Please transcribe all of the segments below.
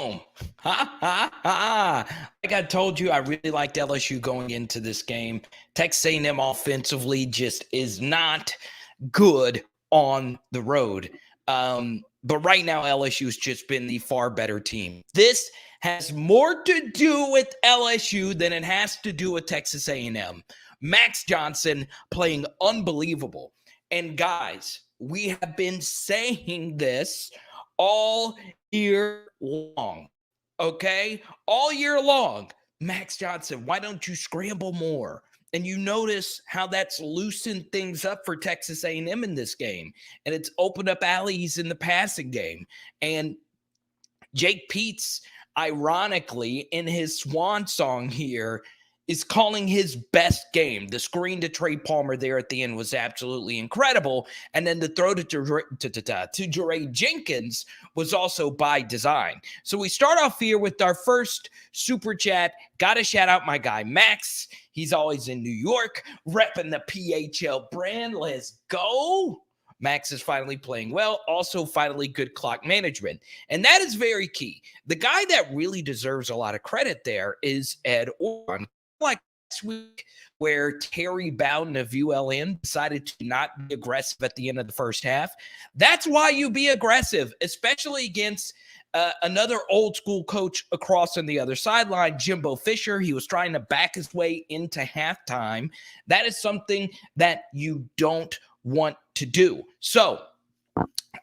Boom. Ha, ha, ha. Like I told you, I really liked LSU going into this game. Texas A&M offensively just is not good on the road. But right now, LSU has just been the far better team. This has more to do with LSU than it has to do with Texas A&M. Max Johnson playing unbelievable. And guys, we have been saying this all year long, okay? All year long. Max Johnson, why don't you scramble more? And you notice how that's loosened things up for Texas A&M in this game. And it's opened up alleys in the passing game. And Jake Peetz, ironically, in his swan song here, is calling his best game. The screen to Trey Palmer there at the end was absolutely incredible. And then the throw to Jeray Jenkins was also by design. So we start off here with our first super chat. Got to shout out my guy, Max. He's always in New York, repping the PHL brand. Let's go. Max is finally playing well. Also, finally, good clock management. And that is very key. The guy that really deserves a lot of credit there is Ed Orgeron. Like last week, where Terry Bowden of ULM decided to not be aggressive at the end of the first half. That's why you be aggressive, especially against another old school coach across on the other sideline, Jimbo Fisher. He was trying to back his way into halftime. That is something that you don't want to do. So,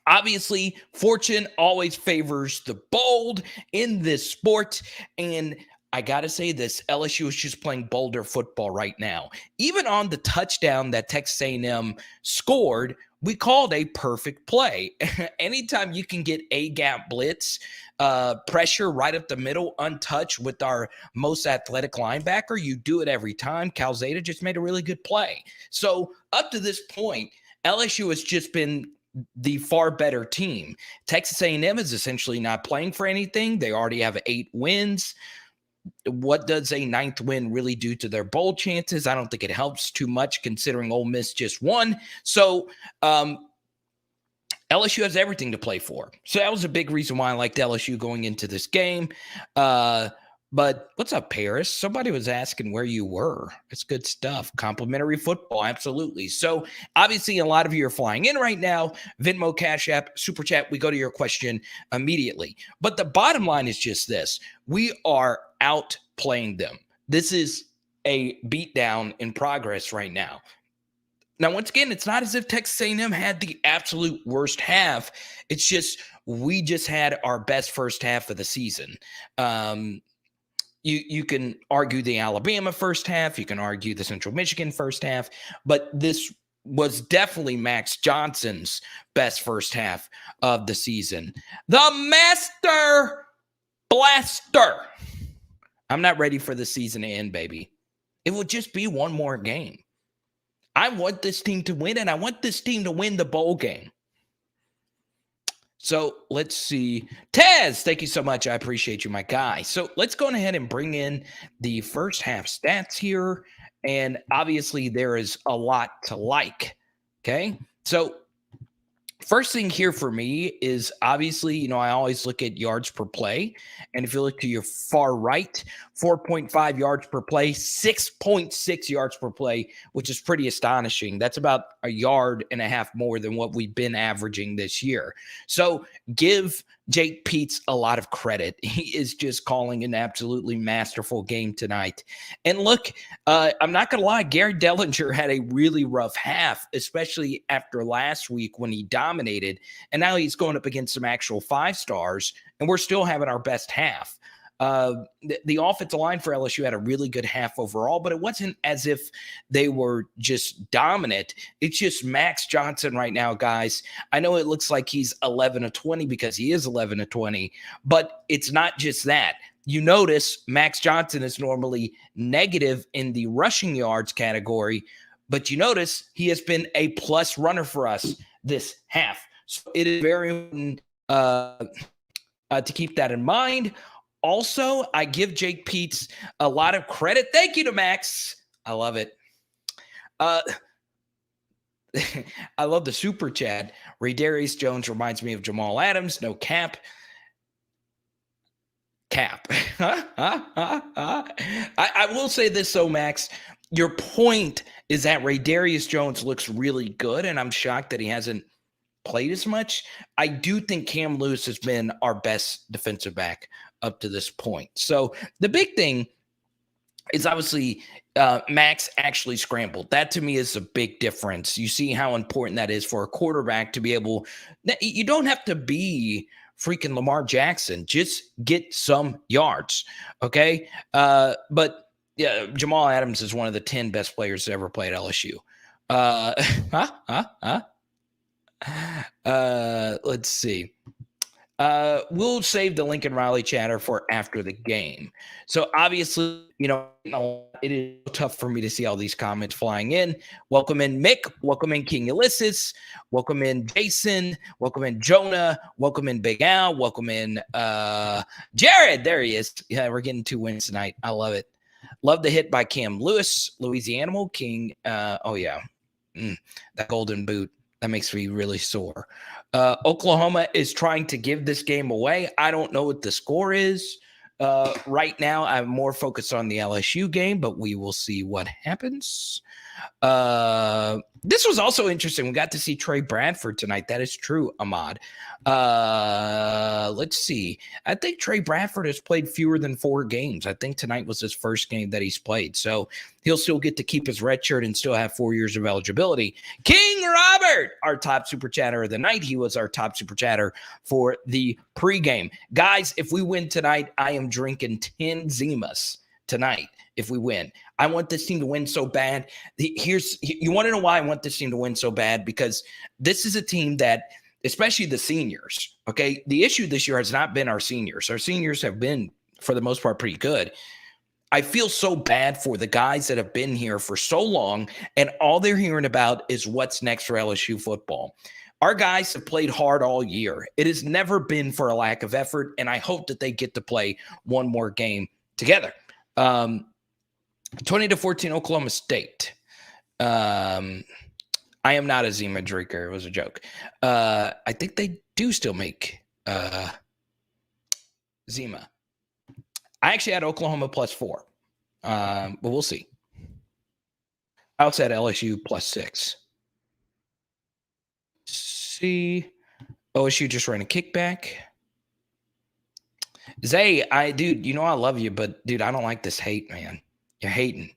obviously, fortune always favors the bold in this sport. And I got to say this, LSU is just playing bolder football right now. Even on the touchdown that Texas A&M scored, we called a perfect play. Anytime you can get A-gap blitz, pressure right up the middle, untouched with our most athletic linebacker, you do it every time. CALZADA just made a really good play. So up to this point, LSU has just been the far better team. Texas A&M is essentially not playing for anything. They already have 8 wins. What does a 9th win really do to their bowl chances? I don't think it helps too much considering Ole Miss just won. So LSU has everything to play for. So that was a big reason why I liked LSU going into this game. But what's up, Paris? Somebody was asking where you were. It's good stuff. Complimentary football, absolutely. So obviously a lot of you are flying in right now. Venmo, Cash App, Super Chat, we go to your question immediately. But the bottom line is just this. We are outplaying them. This is a beatdown in progress right now. Now, once again, it's not as if Texas A&M had the absolute worst half. It's just we just had our best first half of the season. You can argue the Alabama first half. You can argue the Central Michigan first half. But this was definitely Max Johnson's best first half of the season. The Master Blaster. I'm not ready for the season to end, baby. It will just be one more game. I want this team to win, and I want this team to win the bowl game. So let's see. Tez, thank you so much. I appreciate you, my guy. So let's go ahead and bring in the first half stats here. And obviously there is a lot to like. Okay. So first thing here for me is obviously, I always look at yards per play. And if you look to your far right, 4.5 yards per play, 6.6 yards per play, which is pretty astonishing. That's about a yard and a half more than what we've been averaging this year. So give Jake Peetz a lot of credit. He is just calling an absolutely masterful game tonight. And look, I'm not going to lie, Garrett Dellinger had a really rough half, especially after last week when he dominated. And now he's going up against some actual 5-stars, and we're still having our best half. The offensive line for LSU had a really good half overall, but it wasn't as if they were just dominant. It's just Max Johnson right now, guys. I know it looks like he's 11 of 20 because he is 11 of 20, but it's not just that. You notice Max Johnson is normally negative in the rushing yards category, but you notice he has been a plus runner for us this half. So it is very important to keep that in mind. Also, I give Jake Peetz a lot of credit. Thank you to Max. I love it. I love the super chat. Ray Darius Jones reminds me of Jamal Adams. No cap. cap. I will say this, though, Max. Your point is that Raydarius Jones looks really good, and I'm shocked that he hasn't played as much. I do think Cam Lewis has been our best defensive back up to this point. So the big thing is obviously Max actually scrambled. That to me is a big difference. You see how important that is for a quarterback to be able, you don't have to be freaking Lamar Jackson, just get some yards. Okay. But yeah, Jamal Adams is one of the 10 best players to ever play at LSU. Let's see. We'll save the Lincoln Riley chatter for after the game. So obviously, it is tough for me to see all these comments flying in. Welcome in Mick. Welcome in King Ulysses. Welcome in Jason. Welcome in Jonah. Welcome in Big Al. Welcome in Jared. There he is. Yeah, we're getting 2 wins tonight. I love it. Love the hit by Cam Lewis, Louisiana King. Oh yeah, that golden boot. That makes me really sore. Oklahoma is trying to give this game away. I don't know what the score is. Right now, I'm more focused on the LSU game, but we will see what happens. This was also interesting. We got to see Trey Bradford tonight. That is true, Ahmad. Let's see. I think Trey Bradford has played fewer than 4 games. I think tonight was his first game that he's played. So he'll still get to keep his red shirt and still have 4 years of eligibility. King Robert, our top super chatter of the night. He was our top super chatter for the pregame. Guys, if we win tonight, I am drinking 10 Zimas tonight. If we win, I want this team to win so bad. You want to know why I want this team to win so bad? Because this is a team that, especially the seniors, okay, the issue this year has not been our seniors. Our seniors have been, for the most part, pretty good. I feel so bad for the guys that have been here for so long, and all they're hearing about is what's next for LSU football. Our guys have played hard all year. It has never been for a lack of effort, and I hope that they get to play one more game together. 20-14 Oklahoma State. I am not a Zima drinker. It was a joke. I think they do still make Zima. I actually had Oklahoma +4, but we'll see. I also had LSU +6. See, OSU just ran a kickback. Zay, dude, I love you, but dude, I don't like this hate, man. You're hating.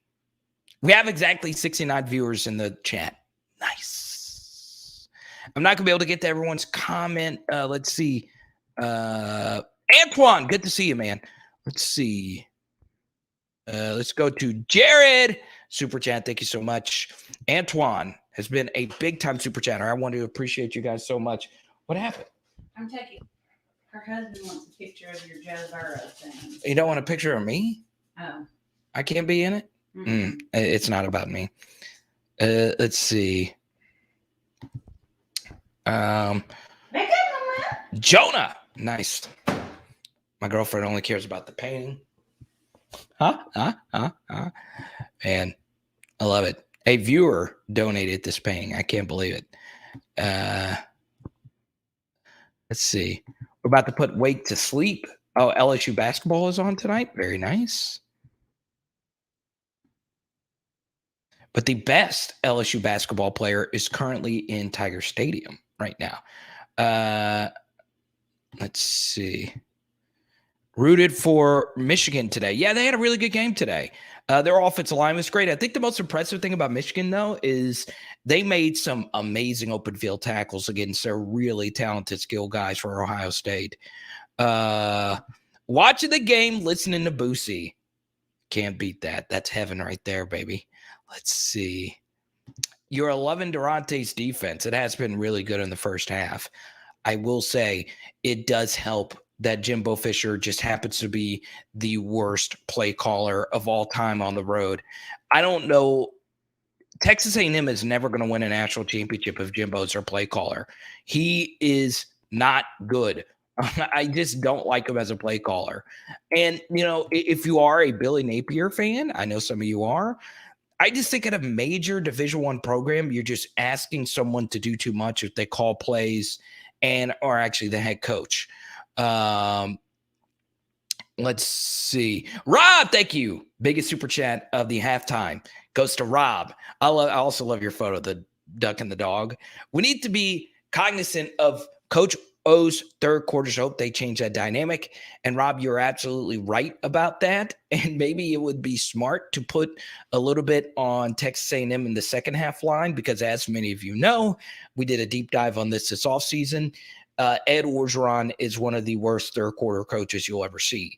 We have exactly 69 viewers in the chat. Nice. I'm not going to be able to get to everyone's comment. Let's see. Antoine, good to see you, man. Let's see. Let's go to Jared. Super chat, thank you so much. Antoine has been a big-time super chatter. I want to appreciate you guys so much. What happened? I'm taking. Her husband wants a picture of your Joe Burrow thing. You don't want a picture of me? Oh. I can't be in it? It's not about me. Let's see. Jonah. Nice. My girlfriend only cares about the painting. Man, I love it. A viewer donated this painting. I can't believe it. Let's see. We're about to put Wake to sleep. Oh, LSU basketball is on tonight. Very nice. But the best LSU basketball player is currently in Tiger Stadium right now. Let's see. Rooted for Michigan today. Yeah, they had a really good game today. Their offensive line was great. I think the most impressive thing about Michigan, though, is they made some amazing open field tackles against their really talented skill guys for Ohio State. Watching the game, listening to Boosie. Can't beat that. That's heaven right there, baby. Let's see. You're loving Durante's defense. It has been really good in the first half. I will say it does help that Jimbo Fisher just happens to be the worst play caller of all time on the road. I don't know. Texas A&M is never going to win a national championship if Jimbo's their play caller. He is not good. I just don't like him as a play caller. And, if you are a Billy Napier fan, I know some of you are, I just think at a major Division I program, you're just asking someone to do too much if they call plays or actually the head coach. Let's see. Rob, thank you. Biggest super chat of the halftime goes to Rob. I also love your photo, the duck and the dog. We need to be cognizant of Coach O's third quarters. Hope they change that dynamic. And Rob, you're absolutely right about that. And maybe it would be smart to put a little bit on Texas A&M in the second half line, because as many of you know, we did a deep dive on this offseason. Ed Orgeron is one of the worst third quarter coaches you'll ever see.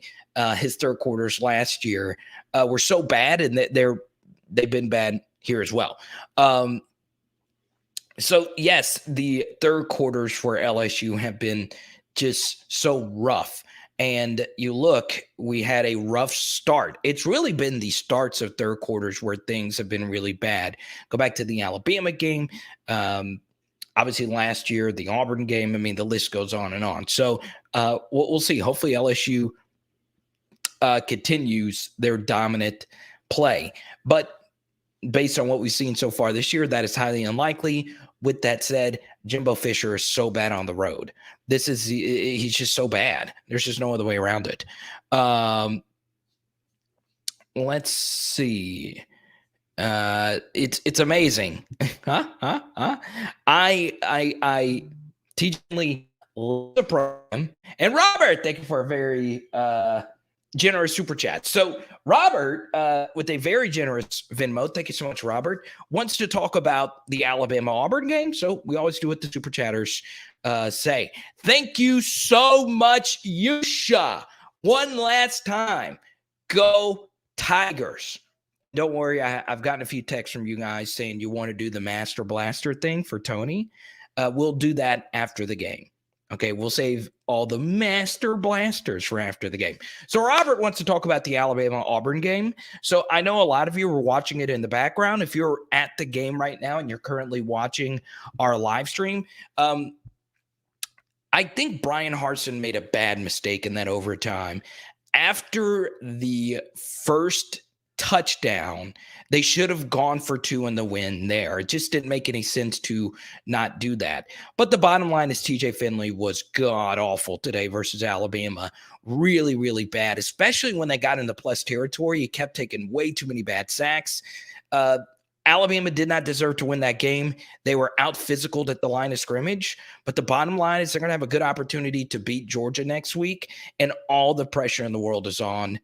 His third quarters last year were so bad, and they've been bad here as well. So yes, the third quarters for LSU have been just so rough. And you look, we had a rough start. It's really been the starts of third quarters where things have been really bad. Go back to the Alabama game. Obviously, last year, the Auburn game. I mean, the list goes on and on. So we'll see. Hopefully, LSU continues their dominant play. But based on what we've seen so far this year, that is highly unlikely. With that said, Jimbo Fisher is so bad on the road. He's just so bad. There's just no other way around it. Let's see. It's amazing. I teachingly love the program. And Robert, thank you for a very generous super chat. So Robert, with a very generous Venmo, thank you so much, Robert, wants to talk about the Alabama-Auburn game. So we always do what the super chatters say. Thank you so much, Yusha. One last time, go Tigers. Don't worry, I've gotten a few texts from you guys saying you want to do the Master Blaster thing for Tony. We'll do that after the game. Okay, we'll save all the Master Blasters for after the game. So Robert wants to talk about the Alabama-Auburn game. So I know a lot of you are watching it in the background. If you're at the game right now and you're currently watching our live stream, I think Brian Harsin made a bad mistake in that overtime. After the first touchdown, they should have gone for 2 in the win there. It just didn't make any sense to not do that. But the bottom line is TJ Finley was god awful today versus Alabama. Really, really bad, especially when they got into plus territory. He kept taking way too many bad sacks. Alabama did not deserve to win that game. They were out physicaled at the line of scrimmage. But the bottom line is they're going to have a good opportunity to beat Georgia next week. And all the pressure in the world is on,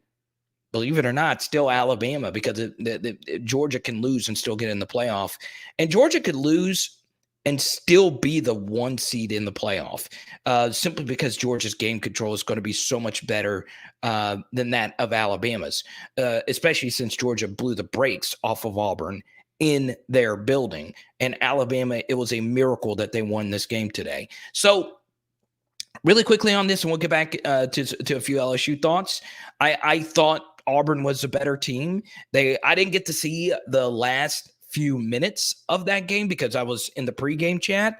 believe it or not, still Alabama, because Georgia can lose and still get in the playoff. And Georgia could lose and still be the 1 seed in the playoff, simply because Georgia's game control is going to be so much better than that of Alabama's, especially since Georgia blew the brakes off of Auburn in their building. And Alabama, it was a miracle that they won this game today. So really quickly on this, and we'll get back to a few LSU thoughts. I thought Auburn was a better team. I didn't get to see the last few minutes of that game because I was in the pregame chat.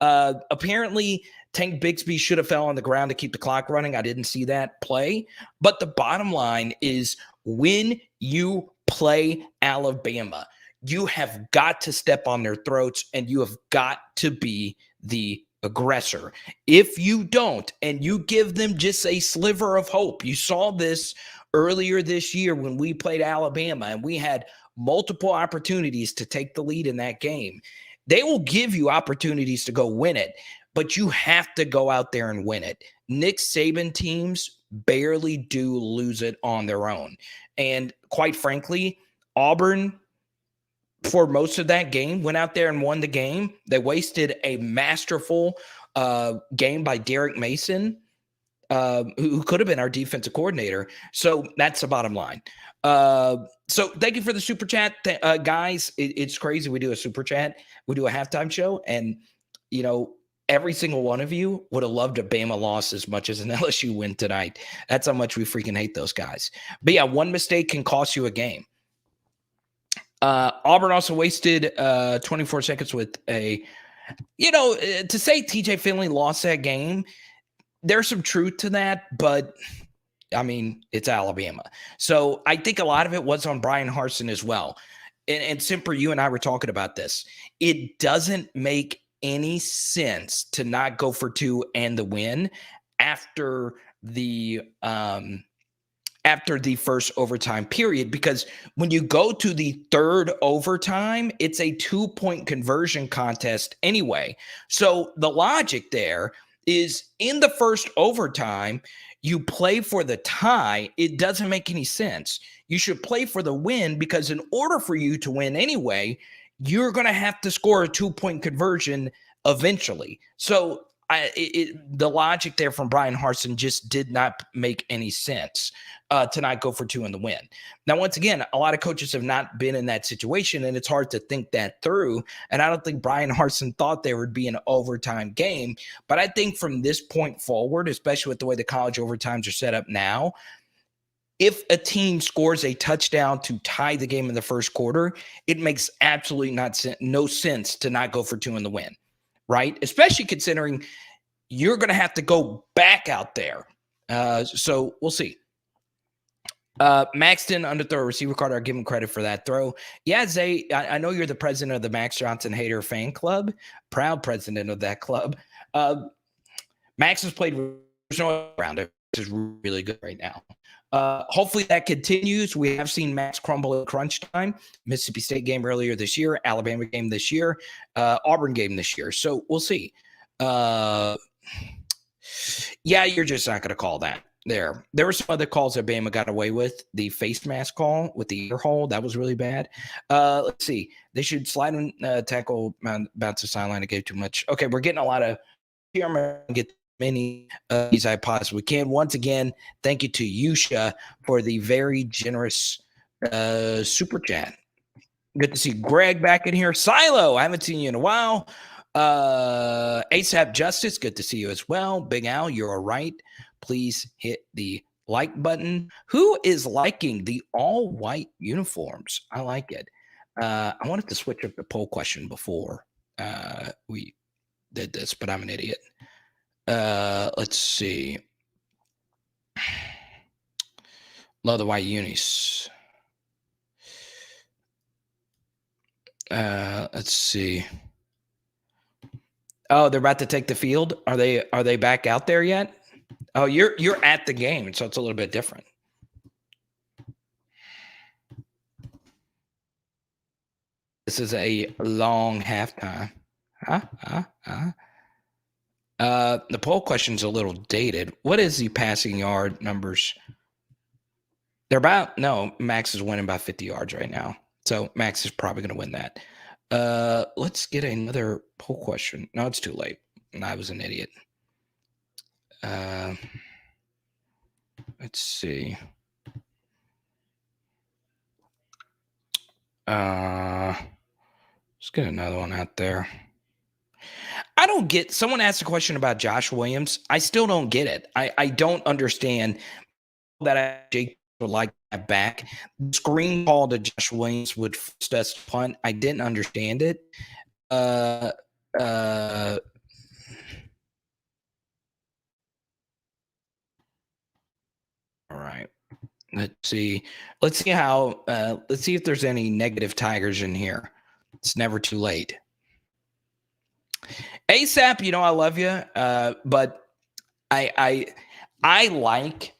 Apparently, Tank Bigsby should have fell on the ground to keep the clock running. I didn't see that play. But the bottom line is, when you play Alabama, you have got to step on their throats, and you have got to be the aggressor. If you don't, and you give them just a sliver of hope, you saw this earlier this year when we played Alabama and we had multiple opportunities to take the lead in that game. They will give you opportunities to go win it, but you have to go out there and win it. Nick Saban teams barely do lose it on their own. And quite frankly, Auburn, for most of that game, went out there and won the game. They wasted a masterful game by Derek Mason, who could have been our defensive coordinator. So that's the bottom line. So thank you for the super chat, guys. It's crazy. We do a super chat. We do a halftime show. And, you know, every single one of you would have loved a Bama loss as much as an LSU win tonight. That's how much we freaking hate those guys. But yeah, one mistake can cost you a game. Auburn also wasted 24 seconds with to say TJ Finley lost that game, there's some truth to that, but I mean, it's Alabama. So I think a lot of it was on Brian Harsin as well. And Simper, you and I were talking about this. It doesn't make any sense to not go for 2 and the win after the after the first overtime period, because when you go to the third overtime, it's a 2-point conversion contest anyway. So the logic there is in the first overtime, you play for the tie. It doesn't make any sense. You should play for the win, because in order for you to win anyway, you're going to have to score a 2-point conversion eventually. So the logic there from Brian Harsin just did not make any sense to not go for 2 in the win. Now, once again, a lot of coaches have not been in that situation, and it's hard to think that through. And I don't think Brian Harsin thought there would be an overtime game. But I think from this point forward, especially with the way the college overtimes are set up now, if a team scores a touchdown to tie the game in the first quarter, it makes absolutely no sense to not go for 2 in the win, right? Especially considering you're going to have to go back out there. So we'll see. Maxton underthrow receiver card. I'll give him credit for that throw. Yeah, Zay, I know you're the president of the Max Johnson Hater fan club, proud president of that club. Max has played around it, which is really good right now. Hopefully that continues. We have seen Max crumble in crunch time. Mississippi State game earlier this year, Alabama game this year, Auburn game this year. So we'll see. Yeah, you're just not going to call that. There were some other calls that Bama got away with. The face mask call with the ear hole, that was really bad. Let's see. They should slide and tackle bounce the sideline. It gave too much. Okay, we're getting a lot of here. I'm going to get many of these I possibly can. Once again, thank you to Yusha for the very generous super chat. Good to see Greg back in here. Silo, I haven't seen you in a while. ASAP Justice, good to see you as well. Big Al, you're all right. Please hit the like button. Who is liking the all-white uniforms? I like it. I wanted to switch up the poll question before we did this, but I'm an idiot. Let's see. Love the white unis. Let's see. Oh, they're about to take the field. Are they back out there yet? Oh, you're at the game, so it's a little bit different. This is a long halftime. The poll question's a little dated. What is the passing yard numbers? They're about, no, Max is winning by 50 yards right now. So Max is probably going to win that. Let's get another poll question. No, it's too late. I was an idiot. Let's see. Let's get another one out there. I don't get, someone asked a question about Josh Williams. I still don't get it. I don't understand that Jake would like that back. The screen call to Josh Williams would force us to punt. I didn't understand it. All right. Let's see how, let's see if there's any negative Tigers in here. It's never too late. ASAP, you know, I love you. But I like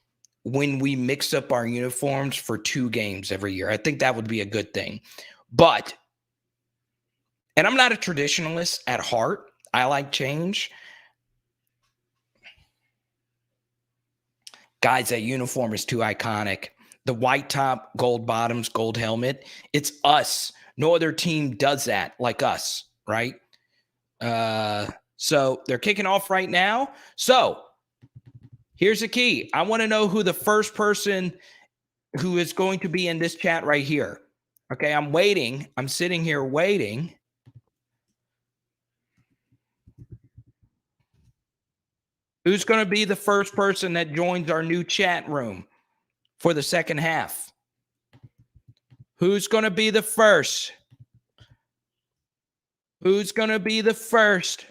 when we mix up our uniforms for 2 games every year. I think that would be a good thing. But, and I'm not a traditionalist at heart. I like change. Guys, that uniform is too iconic. The white top, gold bottoms, gold helmet. It's us. No other team does that like us, right? So they're kicking off right now. So here's the key. I want to know who the first person who is going to be in this chat right here. Okay, I'm waiting. I'm sitting here waiting. Who's going to be the first person that joins our new chat room for the second half? Who's going to be the first? Who's going to be the first?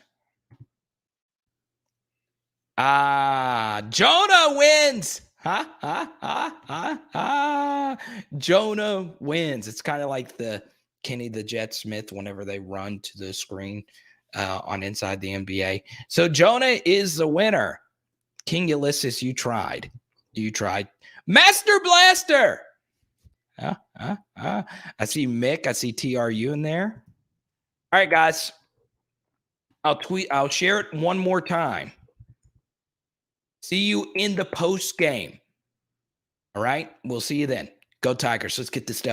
Jonah wins. Jonah wins. It's kind of like the Kenny the Jet Smith whenever they run to the screen on Inside the NBA. So Jonah is the winner. King Ulysses, you tried. You tried. Master Blaster. I see Mick. I see TRU in there. All right, guys. I'll share it one more time. See you in the post game. All right. We'll see you then. Go Tigers. Let's get this W.